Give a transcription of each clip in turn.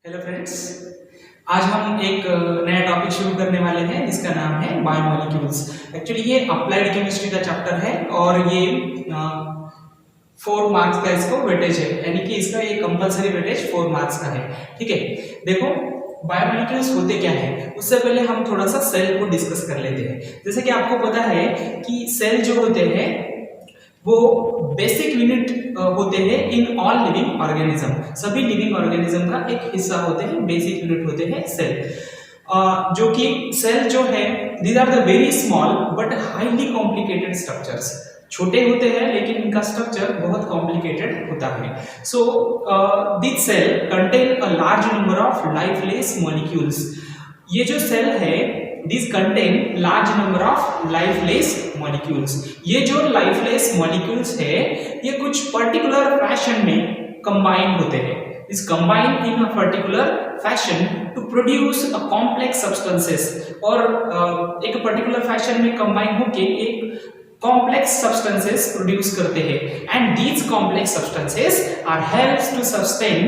Hello friends, आज हम एक नया टॉपिक शुरू करने वाले हैं जिसका नाम है बायोमोलिक्यूल्स। एक्चुअली ये अप्लाइड केमिस्ट्री का चैप्टर है और ये 4 मार्क्स का इसको वेटेज है, यानी कि इसका ये कंपलसरी वेटेज 4 मार्क्स का है। ठीक है, देखो बायोमोलिक्यूल्स होते क्या है, उससे पहले हम थोड़ा सा सेल को डिस्कस कर लेते हैं। जैसे कि आपको पता है कि सेल जो होते हैं वो बेसिक यूनिट होते हैं इन ऑल लिविंग ऑर्गेनिज्म। सभी लिविंग ऑर्गेनिज्म का एक हिस्सा होते हैं, बेसिक यूनिट होते हैं सेल। जो कि सेल जो है these are the very small but highly complicated structures. छोटे होते हैं लेकिन इनका स्ट्रक्चर बहुत कॉम्प्लिकेटेड होता है। So this cell contain a large number of lifeless molecules. ये जो सेल है these contain large number of lifeless molecules। ये जो lifeless molecules है ये कुछ particular fashion में combine होते हैं। is combined in a particular fashion to produce a complex substances। और एक particular fashion में combine होके एक complex substances produce करते हैं and these complex substances are helps to sustain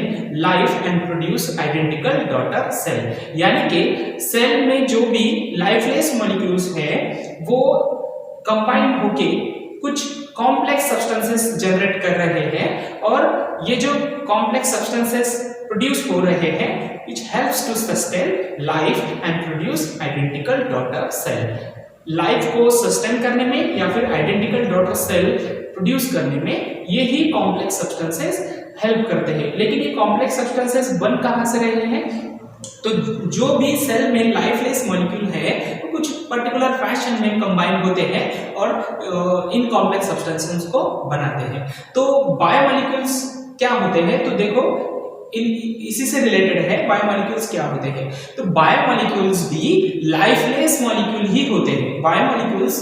life and produce identical daughter cell। यानी कि cell में जो भी lifeless molecules है वो combine होके कुछ complex substances generate कर रहे हैं और ये जो complex substances produce हो रहे हैं which helps to sustain life and produce identical daughter cell। Life को सस्टेन करने में या फिर आइडेंटिकल डॉटर सेल प्रोड्यूस करने में ये ही कॉम्प्लेक्स सब्सटेंसेस हेल्प करते हैं। लेकिन ये कॉम्प्लेक्स सब्सटेंसेस बन कहां से रहे हैं? तो जो भी सेल में लाइफलेस मॉलिक्यूल है वो कुछ पर्टिकुलर फैशन में कंबाइन होते हैं और इन कॉम्प्लेक्स सब्सटेंसेस को बनाते हैं। तो बायोमोलिक्यूल्स क्या होते हैं? तो देखो इसी से रिलेटेड है बायोमोलिक्यूल्स क्या होते हैं। तो बायोमोलिक्यूल्स भी लाइफलेस मॉलिक्यूल ही होते हैं। Biomolecules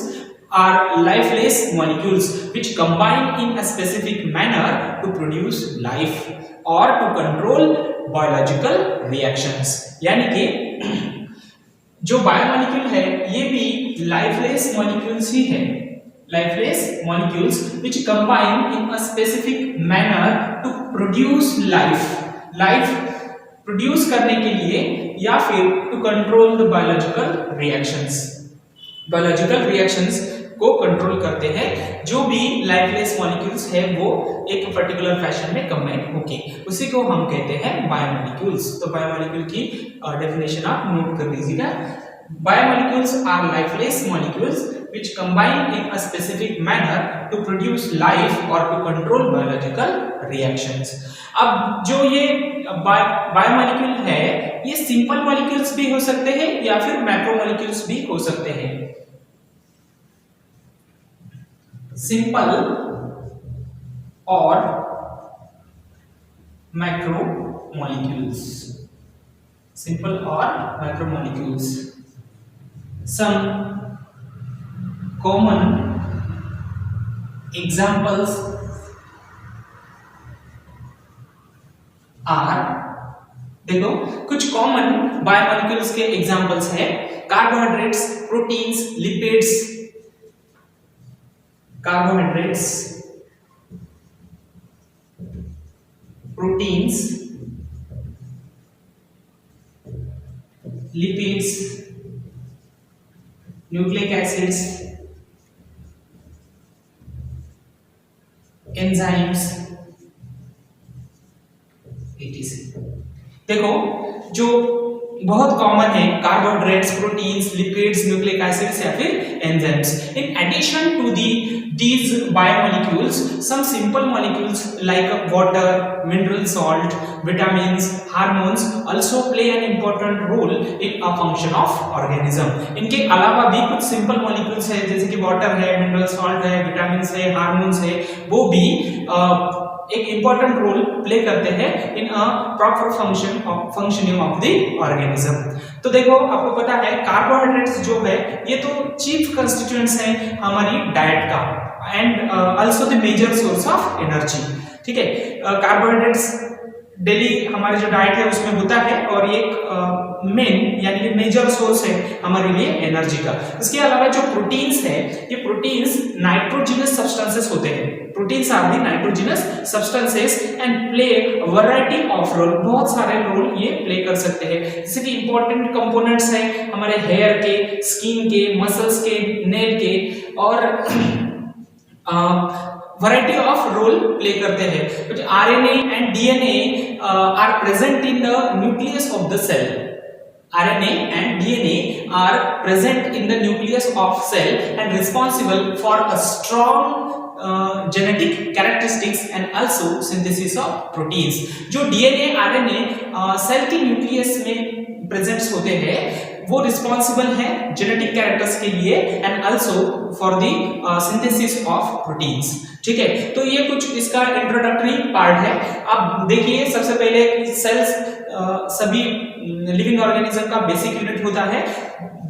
are lifeless molecules which combine in a specific manner to produce life और टू कंट्रोल बायोलॉजिकल रिएक्शंस। यानी कि जो बायोमोलिक्यूल है ये भी लाइफलेस मॉलिक्यूल्स ही है। lifeless molecules which combine in a specific manner to produce life produce करने के लिए या फिर to control the biological reactions को कंट्रोल करते हैं। जो भी लाइफलेस मॉलिक्यूल्स है वो एक पर्टिकुलर फैशन में कंबाइन होके उसी को हम कहते हैं बायोमोलिक्यूल्स। तो बायोमोलिक्यूल की डेफिनेशन आप नोट कर लीजिएगा। Biomolecules are lifeless molecules which combine in a specific manner to produce life or to control biological reactions। अब जो ये बायोमोलिक्यूल है ये सिंपल मॉलिक्यूल्स भी हो सकते हैं या फिर मैक्रोमोलिक्यूल्स भी हो सकते हैं। सिंपल और मैक्रोमोलिक्यूल्स। सिंपल और macromolecules. Some common examples are, देखो कुछ कॉमन बायोमोलिक्यूल्स के एग्जांपल्स हैं carbohydrates, proteins, lipids. Carbohydrates, proteins, lipids, nucleic acids, enzymes etc। देखो जो बहुत कॉमन है carbohydrates, proteins, lipids, nucleic acids या फिर enzymes. In addition to these biomolecules some simple molecules like water, mineral salt, vitamins, hormones also play an important role in a function of organism। इनके अलावा भी कुछ simple molecules है जैसे कि water है, मिनरल सॉल्ट है, विटामिन्स है, हार्मोन्स है, वो भी एक इंपॉर्टेंट रोल प्ले करते हैं in a proper functioning of the organism. तो देखो आपको पता है कार्बोहाइड्रेट्स जो है ये तो चीफ कंस्टिट्यूएंट्स हैं हमारी डाइट का and also the major source of energy. ठीक है, कार्बोहाइड्रेट्स डेली हमारे जो डाइट है उसमें होता है और ये एक मेन यानी कि मेजर सोर्स है हमारे लिए एनर्जी का। इसके अलावा जो प्रोटीन्स है, ये प्रोटीन्स नाइट्रोजिनस सब्सटेंसेस होते हैं। Proteins are the nitrogenous substances and play variety of role, बहुत सारे रोल ये प्ले कर सकते हैं। जैसे कि इंपॉर्टेंट कंपोनेंट्स है हमारे हेयर के, स्किन के, मसल्स के, नेल के, और वैरायटी ऑफ रोल प्ले करते हैं। कुछ RNA and DNA are present in the nucleus of the cell. RNA and DNA are present in the nucleus of cell and responsible for a strong genetic characteristics and also synthesis of proteins। जो DNA, RNA cell के nucleus में presents होते हैं वो responsible है genetic characters के लिए and also for the synthesis of proteins. ठीक है, तो ये कुछ इसका इंट्रोडक्टरी पार्ट है। अब देखिए सबसे पहले सेल्स सभी लिविंग ऑर्गेनिज्म का बेसिक यूनिट होता है,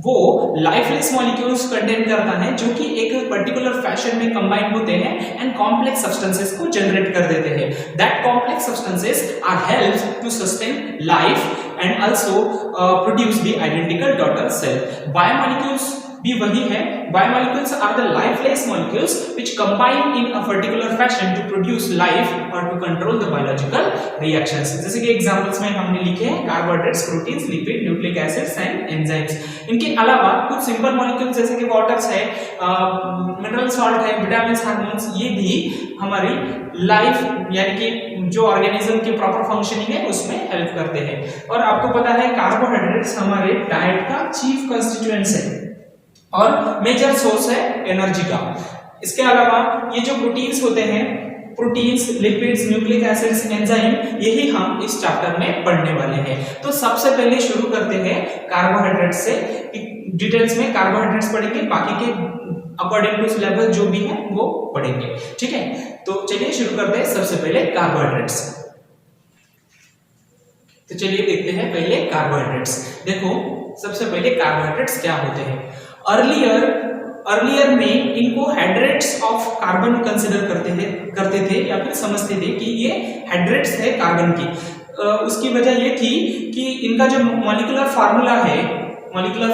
वो लाइफलेस मॉलिक्यूल्स कंटेन करता है जो कि एक पर्टिकुलर फैशन में कंबाइन होते हैं एंड कॉम्प्लेक्स सब्सटेंसेस को जनरेट कर देते हैं। That complex substances are help to sustain life and also produce the identical daughter cell. Biomolecules भी वही है। Biomolecules are the lifeless molecules which combine in a particular fashion to produce life और to control the biological reactions. जैसे कि examples में हमने लिखे हैं carbohydrates, proteins, lipid, nucleic acids and enzymes. इनके अलावा कुछ सिंपल मॉलिक्यूल्स जैसे कि वाटर्स है, मिनरल सॉल्ट है, विटामिन्स, हार्मोन्स, ये भी हमारी लाइफ यानी कि जो ऑर्गेनिज्म के प्रॉपर फंक्शनिंग है उसमें हेल्प करते हैं। और आपको पता है कार्बोहाइड्रेट्स हमारे डाइट का चीफ कंस्टिट्यूएंट्स है और मेजर सोर्स है एनर्जी का। इसके अलावा ये जो प्रोटीन्स होते हैं, proteins, lipids, nucleic acids, enzyme, यही हम इस चैप्टर में पढ़ने वाले हैं। तो सबसे पहले शुरू करते हैं कार्बोहाइड्रेट्स से। डिटेल्स में कार्बोहाइड्रेट्स पढ़ेंगे, बाकी के अकॉर्डिंग टू सिलेबस जो भी है वो पढ़ेंगे। ठीक है, तो चलिए शुरू करते हैं सबसे पहले कार्बोहाइड्रेट्स। तो चलिए देखते हैं पहले कार्बोहाइड्रेट्स। देखो सबसे पहले कार्बोहाइड्रेट्स क्या होते हैं। अर्लियर में इनको हाइड्रेट्स ऑफ कार्बन कंसिडर करते थे या फिर समझते थे कि ये हाइड्रेट्स है कार्बन की। उसकी वजह ये थी कि इनका जो मॉलिक्यूलर फार्मूला है, मॉलिक्यूलर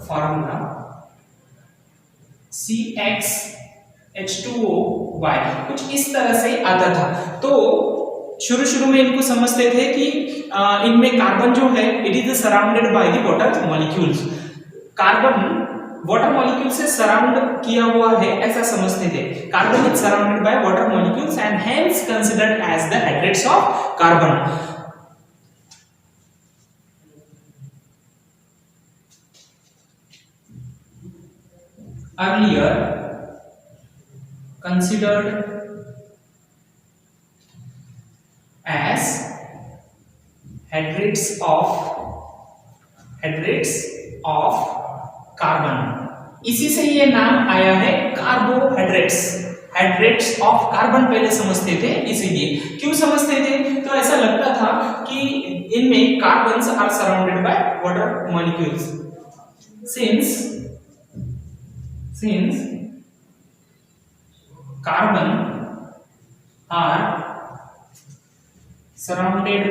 फार्मूला CxH2OY कुछ इस तरह से आता था। तो शुरू में इनको समझते थे कि इनमें कार्बन जो है it is surrounded by the water molecules. Carbon water molecule से सराउंड किया हुआ है ऐसा समझते थे। Carbon is surrounded by water molecules and hence considered as the hydrates of carbon. Earlier considered as hydrates of carbon. इसी से ये नाम आया है कार्बोहाइड्रेट्स। हाइड्रेट्स ऑफ कार्बन पहले समझते थे, इसीलिए। क्यों समझते थे? तो ऐसा लगता था कि इनमें carbons are surrounded by water molecules. Since carbon are surrounded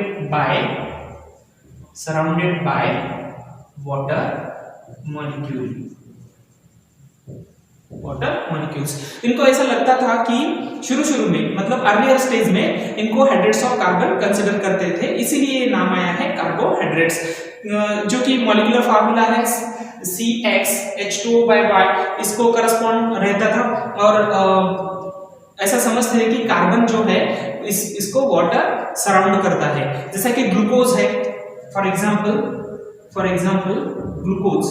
by water molecules, इनको ऐसा लगता था कि शुरू में मतलब अर्लियर स्टेज में इनको हाइड्रेट्स ऑफ कार्बन कंसिडर करते थे, इसीलिए नाम आया है कार्बोहाइड्रेट्स। जो कि मॉलिक्यूलर फार्मूला है CxH2OY, इसको करस्पॉन्ड रहता था। और ऐसा समझते हैं कि कार्बन जो है इसको वाटर सराउंड करता है। जैसा कि ग्लूकोज है, फॉर एग्जांपल ग्लूकोज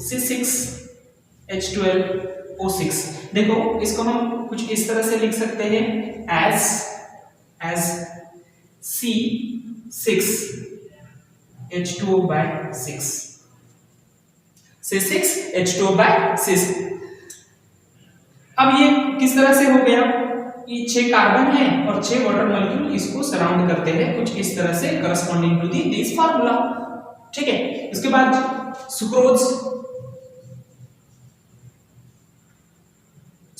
C6H12O6। देखो इसको हम कुछ इस तरह से लिख सकते हैं as C6H2O6 C6H2O6। अब ये किस तरह से हो गया? ये 6 कार्बन है और 6 वाटर मॉलिक्यूल इसको सराउंड करते हैं कुछ इस तरह से, करस्पॉन्डिंग टू दिस फार्मूला। ठीक है, इसके बाद सुक्रोज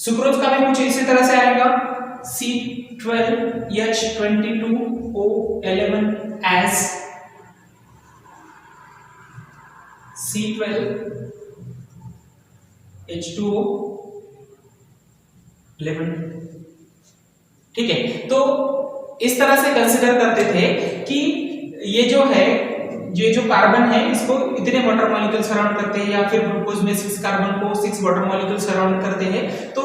सुक्रोज का भी कुछ इसी तरह से आएगा C12H22O11 C12H2O11। ठीक है, तो इस तरह से कंसिडर करते थे कि ये जो है, ये जो कार्बन है इसको इतने वाटर मॉलिक्यूल सराउंड करते हैं, या फिर ग्लूकोज में 6 कार्बन को 6 वाटर मॉलिक्यूल सराउंड करते हैं। तो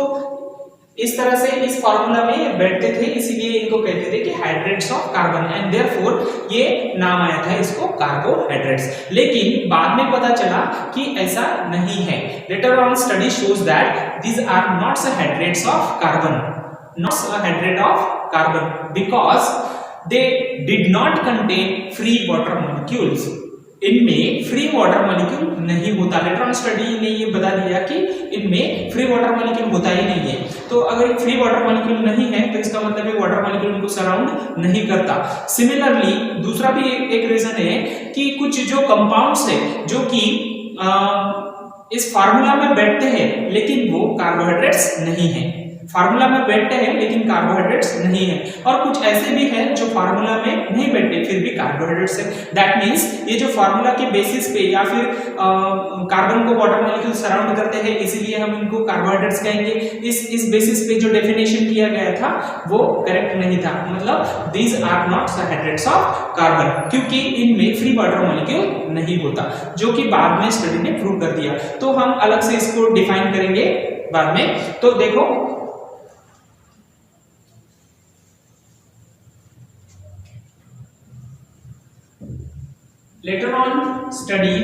इस तरह से इस फार्मूला में बैठते थे, इसीलिए इनको कहते थे कि hydrates of carbon, and therefore ये नाम आया था इसको कार्बोहाइड्रेट्स। लेकिन बाद में पता चला कि ऐसा नहीं है। Later on study shows that these are not the hydrates of carbon, not a hydrate of carbon, because they did not contain free water molecules. इनमें फ्री वाटर मॉलिक्यूल नहीं होता। लेटर ऑन स्टडी ने ये बता दिया कि इनमें free water molecule होता ही नहीं है। तो अगर फ्री वाटर मॉलिक्यूल नहीं है तो इसका मतलब है वाटर मॉलिक्यूल उनको सराउंड नहीं करता। सिमिलरली दूसरा भी एक रीजन है कि कुछ जो कंपाउंड्स है जो कि इस फार्मूला में बैठते हैं लेकिन वो कार्बोहाइड्रेट्स नहीं है। फार्मूला में बैठते हैं लेकिन कार्बोहाइड्रेट्स नहीं है, और कुछ ऐसे भी हैं जो फार्मूला में नहीं बैठते फिर भी कार्बोहाइड्रेट्स है। दैट मींस ये जो फार्मूला के बेसिस पे या फिर कार्बन को वाटर मॉलिक्यूल सराउंड करते हैं, इसीलिए हम इनको कार्बोहाइड्रेट्स कहेंगे। इस बेसिस पे जो डेफिनेशन किया गया था वो करेक्ट नहीं था, मतलब these are not the hydrates of carbon, क्योंकि इनमें फ्री वाटर मॉलिक्यूल नहीं होता, जो कि बाद में स्टडी ने प्रूव कर दिया। तो हम अलग से इसको डिफाइन करेंगे बाद में। तो देखो later on study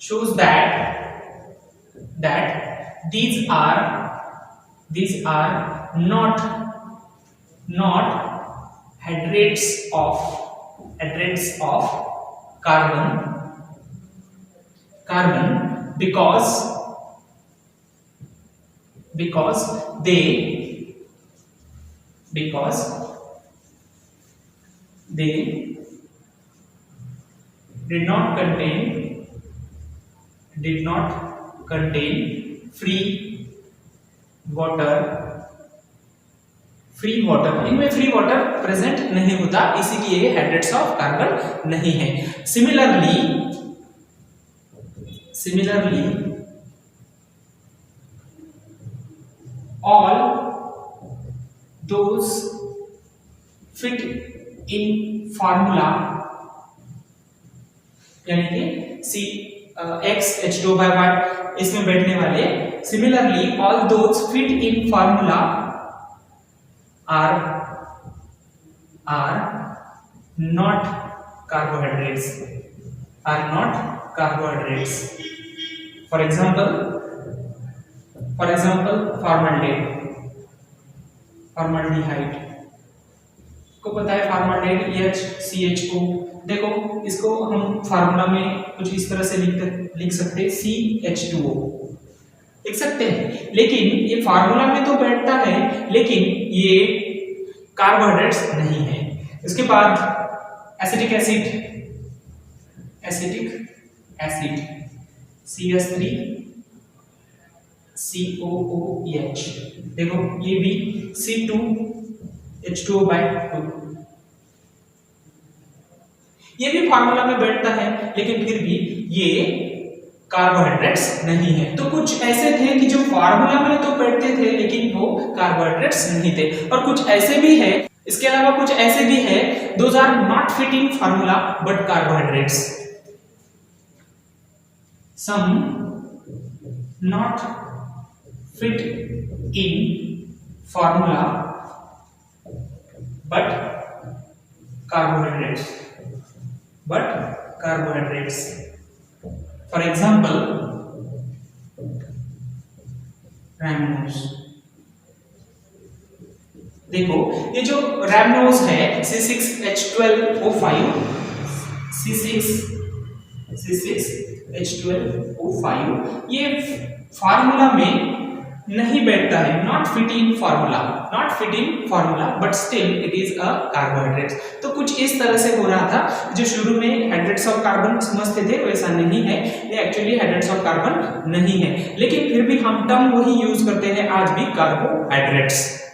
shows that these are not hydrates of carbon because they did not contain free water, इनमें फ्री वाटर प्रेजेंट नहीं होता, इसीलिए हाइड्रेट्स ऑफ कार्बन नहीं है। Similarly all those fit in formula, यानी कि CXH2/Y इसमें बैठने वाले, similarly all those fit in formula are not carbohydrates, for example formaldehyde को पता है, formaldehyde HCHO। देखो इसको हम फार्मूला में कुछ इस तरह से लिख सकते हैं, CH2O लिख सकते हैं, लेकिन ये फार्मूला में तो बैठता है लेकिन ये कार्बोहाइड्रेट्स नहीं है। इसके बाद एसिटिक एसिड CS3COOH, देखो ये भी C2H2O/2, ये भी फार्मूला में बैठता है लेकिन फिर भी ये कार्बोहाइड्रेट्स नहीं है। तो कुछ ऐसे थे कि जो फार्मूला में तो बैठते थे लेकिन वो कार्बोहाइड्रेट्स नहीं थे, और कुछ ऐसे भी है, इसके अलावा कुछ ऐसे भी है, those are not fit in formula but carbohydrates, some not fit in formula but carbohydrates, for example rhamnose। देखो ये जो रैमनोज है C6H12O5, ये फार्मूला में नहीं बैठता है, not fit in formula but still it is a carbohydrates. तो कुछ इस तरह से हो रहा था, जो शुरू में हाइड्रेट्स ऑफ कार्बन समझते थे वैसा नहीं है, ये एक्चुअली हाइड्रेट्स ऑफ कार्बन नहीं है, लेकिन फिर भी हम टर्म वही यूज करते हैं आज भी,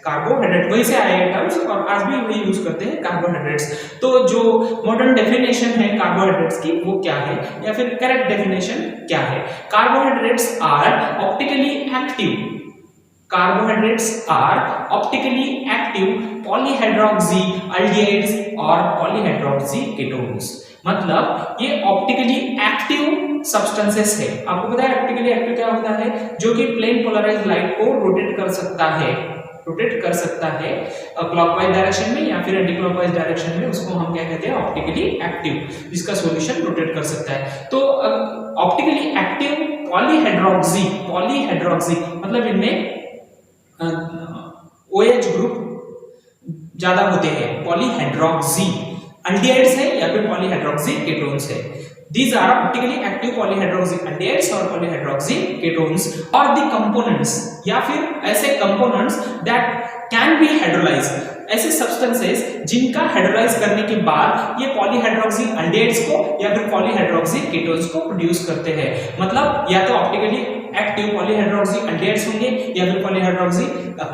कार्बोहाइड्रेट वही से आए टर्म्स और आज भी वही यूज करते हैं कार्बोहाइड्रेट्स। तो जो मॉडर्न डेफिनेशन है कार्बोहाइड्रेट्स की वो क्या है, या फिर करेक्ट डेफिनेशन क्या है? Carbohydrates are optically active polyhydroxy aldehydes और पॉलीहाइड्रोक्सी कीटोन्स। मतलब ये ऑप्टिकली एक्टिव सब्सटेंसेस है। आपको पता है ऑप्टिकली एक्टिव क्या होता है? जो कि प्लेन पोलराइज्ड लाइट को रोटेट कर सकता है क्लॉकवाइज डायरेक्शन में या फिर एंटी क्लॉकवाइज डायरेक्शन में, उसको हम क्या कहते हैं? ऑप्टिकली एक्टिव, जिसका सॉल्यूशन रोटेट कर सकता है। तो ऑप्टिकली एक्टिव पॉलीहाइड्रोक्सी मतलब इनमें OH ग्रुप ज्यादा होते हैं, पॉलीहाइड्रोक्सी अल्डिहाइड्स है या फिर पॉलीहाइड्रोक्सी कीटोन्स है। These are optically active polyhydroxy aldehydes और polyhydroxy ketones or the components या फिर ऐसे components that can be hydrolyzed, ऐसे substances जिनका हाइड्रोलाइज करने के बाद ये पॉलीहाइड्रोक्सी अल्डिहाइड्स को या फिर पॉलीहाइड्रोक्सी कीटोन्स को प्रोड्यूस करते हैं। मतलब या तो ऑप्टिकली एक्टिव पॉलीहाइड्रोक्सी अल्डिहाइड्स होंगे या फिर पॉलीहाइड्रोक्सी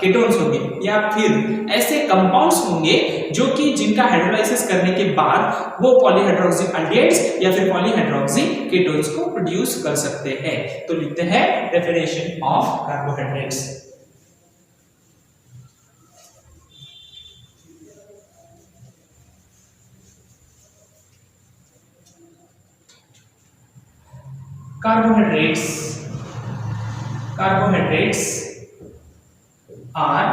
कीटोन्स होंगे, या फिर ऐसे कंपाउंड्स होंगे जो कि जिनका हाइड्रोलाइसिस करने के बाद वो पॉलीहाइड्रोक्सी अल्डिहाइड्स या फिर पॉलीहाइड्रोक्सी कीटोन्स को प्रोड्यूस कर सकते हैं। तो लिखते हैं definition of carbohydrates. Carbohydrates are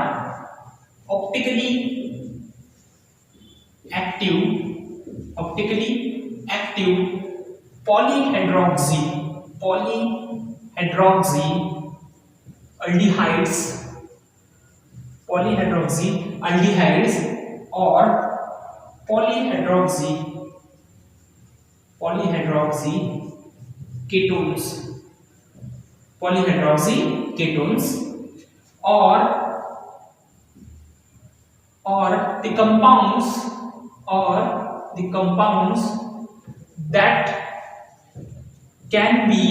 optically active polyhydroxy aldehydes और polyhydroxy ketones or the compounds that can be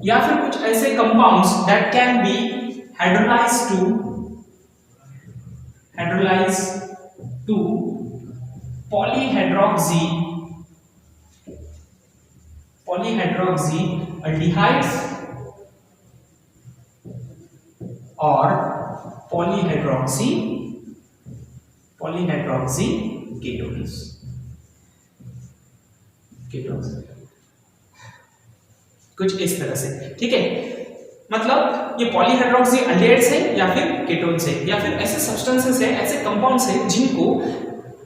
या फिर कुछ ऐसे compounds that can be hydrolyzed to polyhydroxy aldehydes और polyhydroxy ketones। कुछ इस तरह से, ठीक है। मतलब ये पॉलीहाइड्रोक्सी अल्डिहाइड्स है या फिर कीटोन्स है या फिर ऐसे सब्सटेंसेस है, ऐसे कंपाउंड्स है जिनको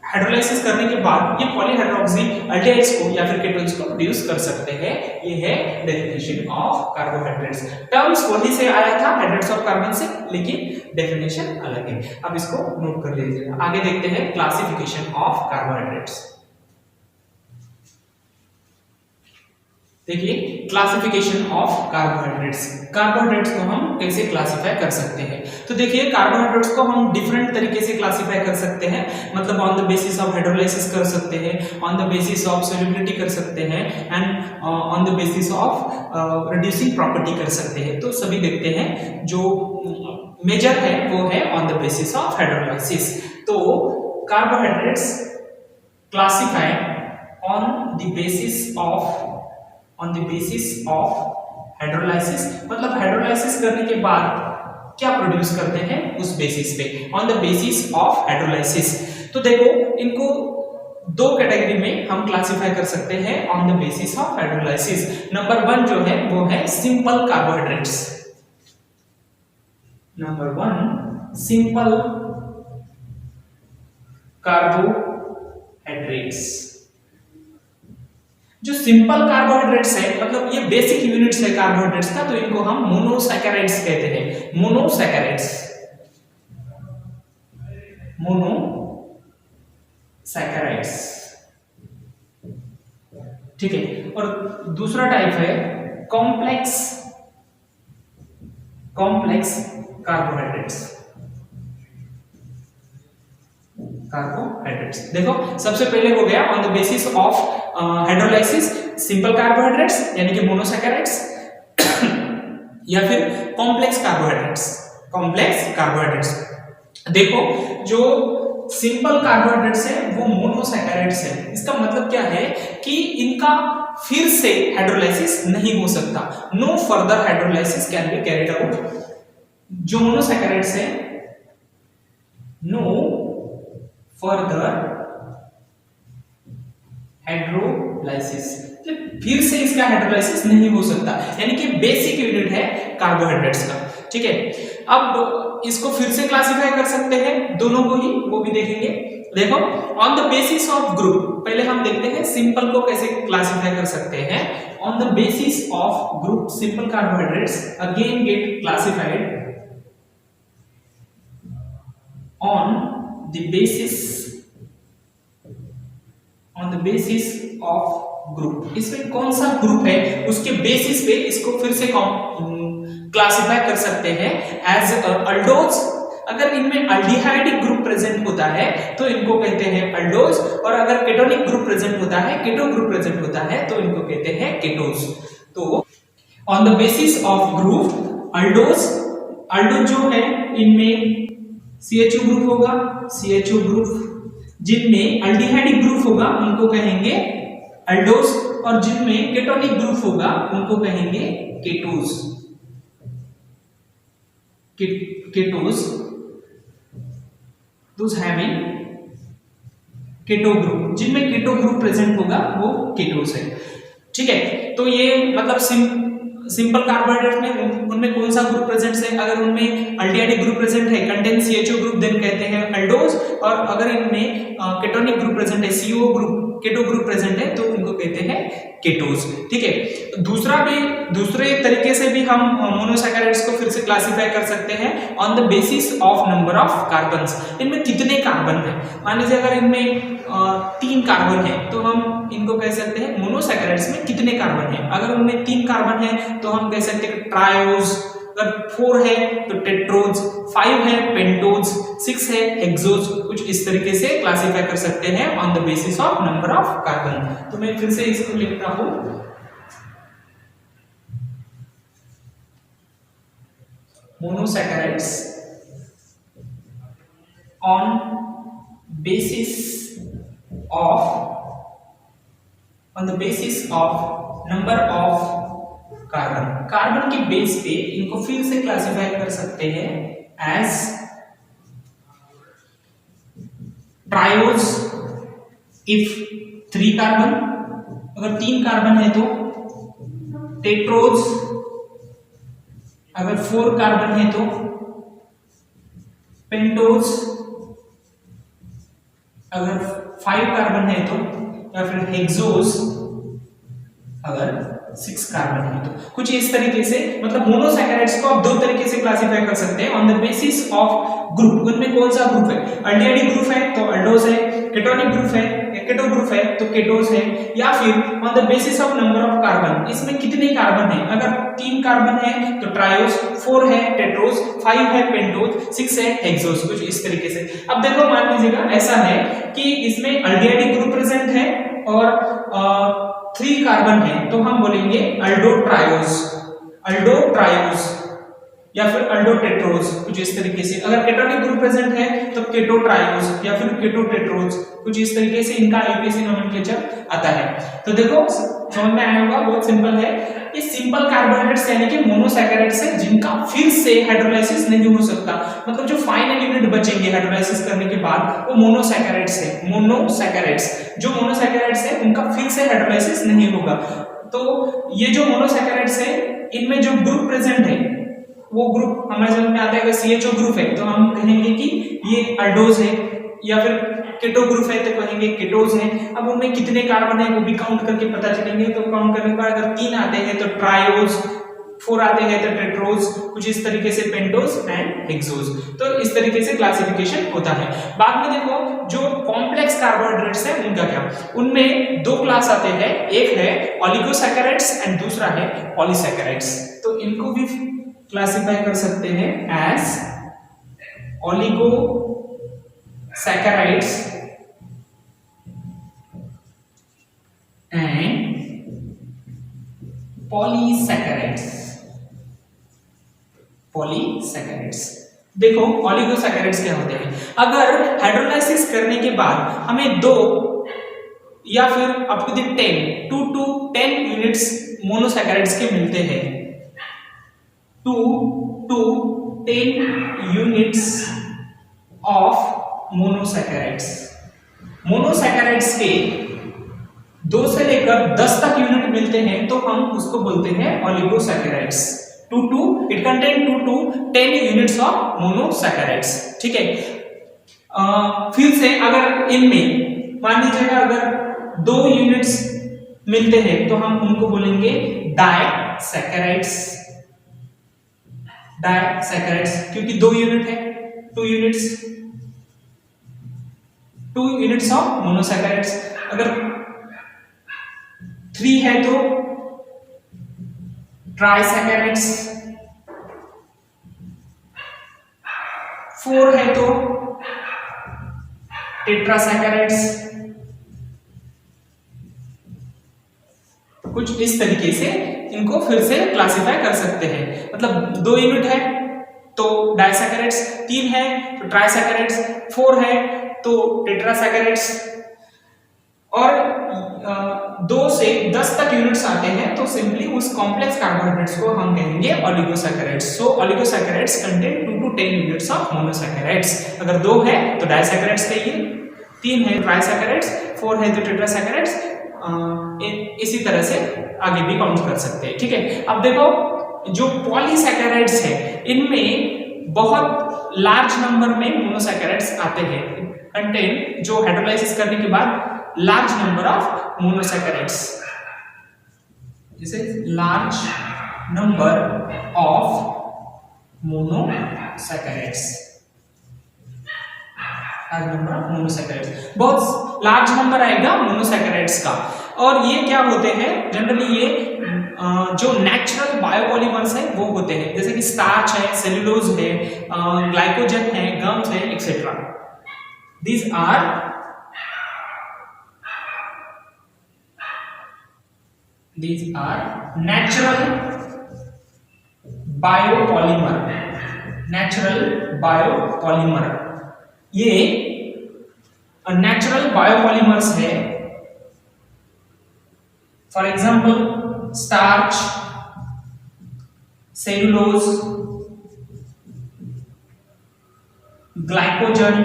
हाइड्रोलाइसिस करने के बाद ये पॉलीहाइड्रोक्सी अल्डिहाइड्स को या फिर कीटोन्स को प्रोड्यूस कर सकते हैं। ये है डेफिनेशन ऑफ कार्बोहाइड्रेट्स। टर्म्स वही से आया था हाइड्रेट्स ऑफ कार्बन से, लेकिन डेफिनेशन अलग है। अब इसको नोट कर लीजिएगा। आगे देखते हैं क्लासिफिकेशन ऑफ कार्बोहाइड्रेट्स। देखिए क्लासिफिकेशन ऑफ कार्बोहाइड्रेट्स को हम कैसे क्लासिफाई कर सकते हैं। तो देखिए कार्बोहाइड्रेट्स को हम डिफरेंट तरीके से क्लासिफाई कर सकते हैं। मतलब on the basis of hydrolysis कर सकते हैं, on the basis of solubility कर सकते हैं and on the basis of reducing property कर सकते हैं। तो सभी देखते हैं, जो मेजर है वो है on the basis of hydrolysis. तो carbohydrates classify on the basis of hydrolysis, मतलब हाइड्रोलाइसिस करने के बाद क्या प्रोड्यूस करते हैं उस बेसिस पे, on the basis of hydrolysis. तो देखो इनको दो कैटेगरी में हम क्लासिफाई कर सकते हैं on the basis of hydrolysis. Number 1 जो है वो है simple carbohydrates. Number 1 simple carbohydrates. जो सिंपल कार्बोहाइड्रेट्स है मतलब ये बेसिक यूनिट्स है कार्बोहाइड्रेट्स का, तो इनको हम मोनोसैकेराइड्स कहते हैं। मोनोसैकेराइड्स, ठीक है। और दूसरा टाइप है कॉम्प्लेक्स कॉम्प्लेक्स कार्बोहाइड्रेट्स। कार्बोहाइड्रेट्स देखो सबसे पहले हो गया on the basis of hydrolysis simple carbohydrates यानी कि मोनोसैकेराइड्स या फिर कॉम्प्लेक्स कार्बोहाइड्रेट्स। कॉम्प्लेक्स कार्बोहाइड्रेट्स देखो जो सिंपल कार्बोहाइड्रेट्स है वो मोनोसैकेराइड्स है। इसका मतलब क्या है कि इनका फिर से हाइड्रोलाइसिस नहीं हो सकता, no further hydrolysis can be carried out. जो मोनोसैकेराइड्स है नो फर्दर हाइड्रोलाइसिस, फिर से इसका हाइड्रोलाइसिस नहीं हो सकता, यानी कि बेसिक यूनिट है कार्बोहाइड्रेट्स का। ठीक है, अब इसको फिर से क्लासिफाई कर सकते हैं दोनों को ही, वो भी देखेंगे। देखो on the basis of group, पहले हम देखते हैं सिंपल को कैसे क्लासिफाई कर सकते हैं। On the basis of group simple carbohydrates again get classified on the basis of group. इसमें कौन सा ग्रुप है उसके बेसिस पे इसको फिर से क्लासिफाई कर सकते हैं एज अल्डोज। अगर इनमें अल्डिहाइडिक ग्रुप प्रेजेंट होता है तो इनको कहते हैं अल्डोज, और अगर केटोनिक ग्रुप प्रेजेंट होता है, केटो ग्रुप प्रेजेंट होता है तो इनको कहते हैं केटोज। तो on the basis of group aldose, aldose जो है इनमें CHO ग्रुप होगा, CHO ग्रुप, जिनमें अल्डिहाइडिक ग्रुप होगा उनको कहेंगे अल्डोज, और जिनमें केटोनिक ग्रुप होगा उनको कहेंगे केटोज। केटोज those having केटो ग्रुप, जिनमें केटो ग्रुप प्रेजेंट होगा वो केटोज है। ठीक है, तो ये मतलब सिंपल कार्बोहाइड्रेट में उनमें कौन सा ग्रुप प्रेजेंट है, अगर उनमें अल्डिहाइडिक ग्रुप प्रेजेंट है कंटेन CHO ग्रुप देन कहते हैं अल्डोज, और अगर इनमें केटोनिक ग्रुप प्रेजेंट है, CO group, keto group present है तो उनको कहते हैं केटोज। ठीक है, दूसरे तरीके से भी हम मोनोसैकेराइड्स को फिर से क्लासिफाई कर सकते हैं on the basis of number of carbons. इनमें कितने कार्बन है, मान लीजिए अगर इनमें 3 कार्बन है तो हम इनको कह सकते हैं मोनोसैकेराइड्स में कितने कार्बन है। अगर उनमें 3 कार्बन है तो हम कह सकते हैं ट्रायोज, अगर 4 है तो टेट्रोज, 5 है पेंटोज, 6 है हेक्सोज। कुछ इस तरीके से क्लासिफाई कर सकते हैं on the basis of number of carbon. तो मैं फिर से इसको लिखता हूं, monosaccharides on the basis of number of carbon. Carbon के बेस पे इनको फिर से क्लासिफाई कर सकते हैं एज ट्रायोज इफ 3 कार्बन, अगर 3 कार्बन है तो टेट्रोज, अगर 4 कार्बन है तो पेंटोज, अगर 5 कार्बन है तो, या फिर हेक्सोज अगर 6 कार्बन है तो। कुछ इस तरीके से मतलब मोनोसैकेराइड्स को आप 2 तरीके से क्लासिफाई कर सकते हैं on the basis of group. उनमें कौन सा ग्रुप है, अल्डिहाइडिक ग्रुप है तो अल्डोज है, केटोनिक ग्रुप है, केटो ग्रुप है तो केटोज है, या फिर on the basis of number of carbon, इसमें कितने कार्बन है। अगर 3 कार्बन है तो ट्रायोज, 4 है टेट्रोज, 5 है पेंटोज, 6 है हेक्सोज। कुछ इस तरीके से। अब देखो मान लीजिएगा ऐसा है कि इसमें अल्डिहाइडिक ग्रुप प्रेजेंट है और 3 कार्बन है तो हम बोलेंगे अल्डोट्रायोज, अल्डोट्रायोज या फिर अल्डोटेट्रोज। कुछ इस तरीके से। अगर केटोनिक ग्रुप प्रेजेंट है तो केटोट्रायोज या फिर केटोटेट्रोज। कुछ इस तरीके से इनका यूपीएससी नोमेनक्लेचर आता है। तो देखो समझ में आया होगा, बहुत सिंपल है। ये सिंपल कार्बोहाइड्रेट्स यानी कि मोनोसैकेराइड्स है जिनका फिर से हाइड्रोलाइसिस नहीं हो सकता, मतलब जो फाइनल यूनिट बचेंगे हाइड्रोलाइसिस करने के बाद वो मोनोसैकेराइड्स है। मोनोसैकेराइड्स, जो मोनोसैकेराइड्स है उनका फिर से हाइड्रोलाइसिस नहीं होगा। तो ये जो मोनोसैकेराइड्स है इनमें जो ग्रुप प्रेजेंट है वो ग्रुप हमारे समझ में आता है। अगर CHO ग्रुप है तो हम कहेंगे कि ये अल्डोज है, या फिर केटो ग्रुप है तो कहेंगे केटोज है। अब उनमें कितने कार्बन है वो भी काउंट करके पता चलेंगे। तो काउंट करने के बाद अगर 3 आते हैं तो ट्रायोज, 4 आते हैं तो टेट्रोज, कुछ इस तरीके से पेंटोज एंड हेक्सोज। तो इस तरीके से क्लासिफिकेशन होता है। बाद में देखो जो कॉम्प्लेक्स कार्बोहाइड्रेट्स है उनका क्या, उनमें 2 क्लास आते हैं, एक है ओलिगोसैकेराइड्स एंड दूसरा है पॉलीसैकेराइड्स। तो इनको भी क्लासिफाई कर सकते हैं as oligosaccharides and polysaccharides. Polysaccharides देखो, ओलिगोसैकेराइड्स क्या होते हैं? अगर हाइड्रोलाइसिस करने के बाद हमें 2 या फिर up to 2 to 10 units monosaccharides के मिलते हैं, 2 to 10 units of monosaccharides. Monosaccharides के 2 से लेकर 10 तक यूनिट मिलते हैं तो हम उसको बोलते हैं oligosaccharides. It contain 2 to 10 units of monosaccharides. ठीक है, फिर से अगर इनमें मान लीजिएगा अगर 2 यूनिट्स मिलते हैं तो हम उनको बोलेंगे डाइसैकेराइड्स। डाइसैकेराइड्स क्योंकि 2 यूनिट है, 2 यूनिट्स ऑफ मोनोसैकेराइड्स। अगर 3 है तो ट्राइसैकेराइड्स, 4 है तो टेट्रासैकेराइड्स। कुछ इस तरीके से इनको फिर से क्लासिफाई कर सकते हैं। मतलब 2 यूनिट है तो डाइसैकेराइड्स, 3 है तो ट्राइसैकेराइड्स, 4 है तो टेट्रासैकेराइड्स, और 2 से 10 तक यूनिट्स आते हैं तो सिंपली उस कॉम्प्लेक्स कार्बोहाइड्रेट्स को हम कहेंगे oligosaccharides. So oligosaccharides contain 2 to 10 units of monosaccharides. अगर 2 है तो डाइसैकेराइड्स कहिए, 3 है ट्राइसैकेराइड्स, 4 है तो टेट्रासैकेराइड्स। इसी तरह से आगे भी काउंट कर सकते हैं। ठीक है, अब देखो जो पॉलीसैकेराइड्स है इनमें बहुत लार्ज नंबर में मोनोसैकेराइड्स आते हैं, कंटेन जो हाइड्रोलाइसिस करने के बाद लार्ज नंबर ऑफ मोनोसैकेराइड्स, जैसे लार्ज नंबर ऑफ मोनोसैकेराइड्स। बहुत लार्ज नंबर आएगा मोनोसैकेराइड्स का। और ये क्या होते हैं जनरली, ये जो नेचुरल बायोपॉलीमर्स है वो होते हैं, जैसे कि स्टार्च है, सेल्यूलोज है, ग्लाइकोजन है, गम्स है, etcetera. These are natural biopolymer. ये नेचुरल बायोपॉलीमर्स है। For example starch, cellulose, glycogen,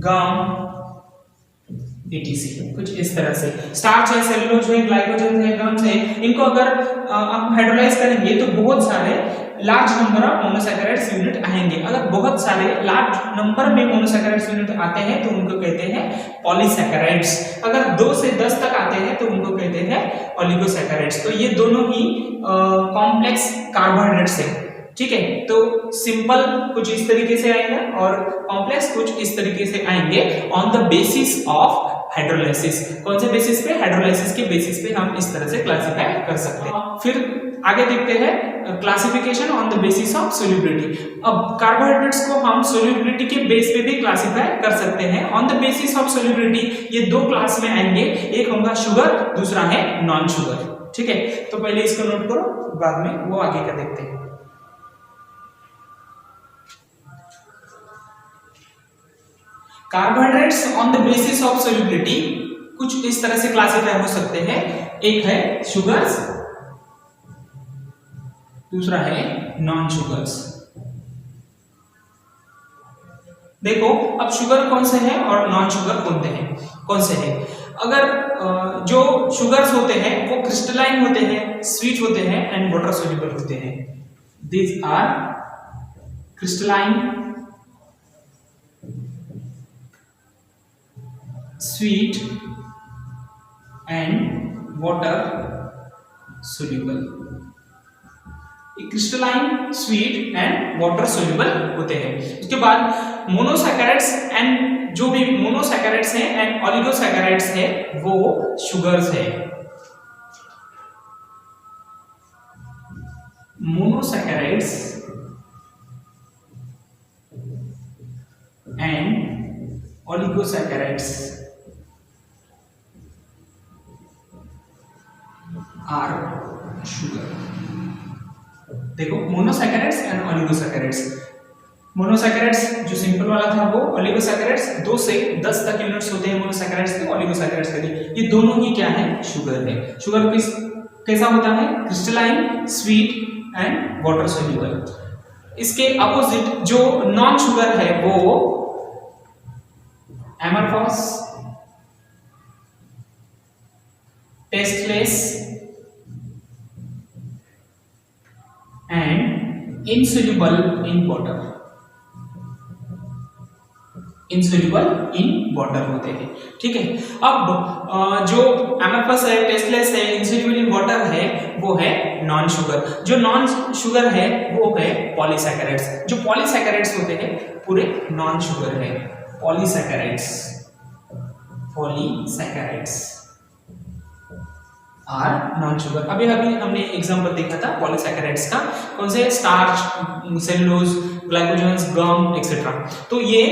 gum, etc। कुछ इस तरह से स्टार्च है, सेल्यूलोज है, ग्लाइकोजन है, गम्स है, इनको अगर हम हाइड्रोलाइज करेंगे तो बहुत सारे large number of monosaccharides unit आएंगे। अगर बहुत सारे लार्ज नंबर में मोनोसैकेराइड्स यूनिट आते हैं तो उनको कहते हैं पॉलीसैकेराइड्स। अगर 2 से 10 तक आते हैं तो उनको कहते हैं ओलिगोसैकेराइड्स। तो ये दोनों ही कॉम्प्लेक्स कार्बोहाइड्रेट्स है। ठीक है, तो सिंपल कुछ इस तरीके से आएगा और कॉम्प्लेक्स कुछ इस तरीके से आएंगे on the basis of hydrolysis. कौन से बेसिस पे? हाइड्रोलाइसिस के बेसिस पे हम इस तरह से क्लासिफाई कर सकते हैं। फिर आगे देखते हैं classification on the basis of solubility. अब कार्बोहाइड्रेट्स को हम सोल्यूबिलिटी के बेस पे भी क्लासिफाई कर सकते हैं on the basis of solubility. ये 2 क्लास में आएंगे, एक होगा शुगर, दूसरा है नॉन शुगर। ठीक है, तो पहले इसको नोट करो, बाद में वो आगे का देखते हैं। Carbohydrates on the basis of solubility कुछ इस तरह से क्लासिफाई हो सकते हैं। एक है शुगर्स, दूसरा है नॉन शुगर्स। देखो अब शुगर कौन से हैं और नॉन शुगर कौन से हैं। अगर जो शुगर्स होते हैं वो क्रिस्टलाइन होते हैं, स्वीट होते हैं एंड वाटर सोल्यूबल होते हैं। These are crystalline, sweet and water soluble. Crystalline, sweet and water soluble होते हैं। उसके बाद मोनोसैकेराइड्स एंड जो भी मोनोसैकेराइड्स हैं एंड ओलिगोसैकेराइड्स है वो शुगर्स है। Monosaccharides and oligosaccharides are sugar. देखो मोनोसैकेराइड्स एंड ओलिगोसैकेराइड्स, मोनोसैकेराइड्स जो सिंपल वाला था वो, ओलिगोसैकेराइड्स 2 से 10 तक यूनिट्स होते हैं मोनोसैकेराइड्स के, ओलिगोसैकेराइड्स के, ये दोनों ही क्या है, शुगर है। शुगर कैसा होता है, crystalline, sweet and water soluble. इसके अपोजिट जो नॉन शुगर है वो amorphous, tasteless and insoluble in water, insoluble in water होते हैं। ठीक है, अब जो एमरफस है, टेस्टलेस है, इनसोल्यूबल इन वाटर है वो है नॉन शुगर। जो नॉन शुगर है वो है पॉलीसैकेराइड्स। जो पॉलीसैकेराइड्स होते हैं पूरे नॉन शुगर है, polysaccharides, polysaccharides are non sugar. अभी हमने एग्जांपल देखा था पॉलीसैकेराइड्स का, कौन से, starch, cellulose, glycogens, gum etcetera. तो ये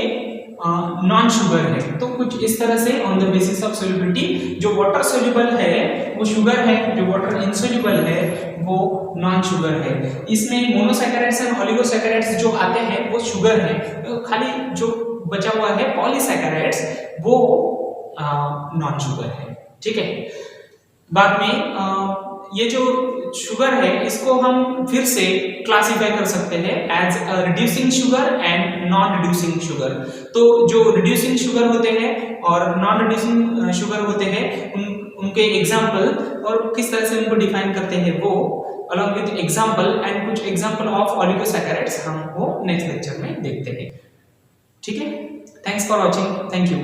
नॉन शुगर है। तो कुछ इस तरह से on the basis of solubility, जो वाटर सोल्यूबल है वो शुगर है, जो वाटर इनसोल्यूबल है वो नॉन शुगर है। इसमें मोनोसैकेराइड्स एंड ओलिगोसैकेराइड्स जो आते हैं वो शुगर है, तो खाली जो बचा हुआ है पॉलीसैकेराइड्स वो नॉन शुगर है। ठीक है, बाद में ये जो शुगर है इसको हम फिर से क्लासिफाई कर सकते हैं as reducing sugar and non reducing sugar. तो जो रिड्यूसिंग शुगर होते हैं और नॉन रिड्यूसिंग शुगर होते हैं उनके एग्जाम्पल और किस तरह से उनको डिफाइन करते हैं वो अलॉन्ग विद एग्जाम्पल एंड कुछ एग्जाम्पल ऑफ ओलिगोसैकेराइड्स हम वो नेक्स्ट लेक्चर में देखते हैं। ठीक है, thanks for watching, thank you.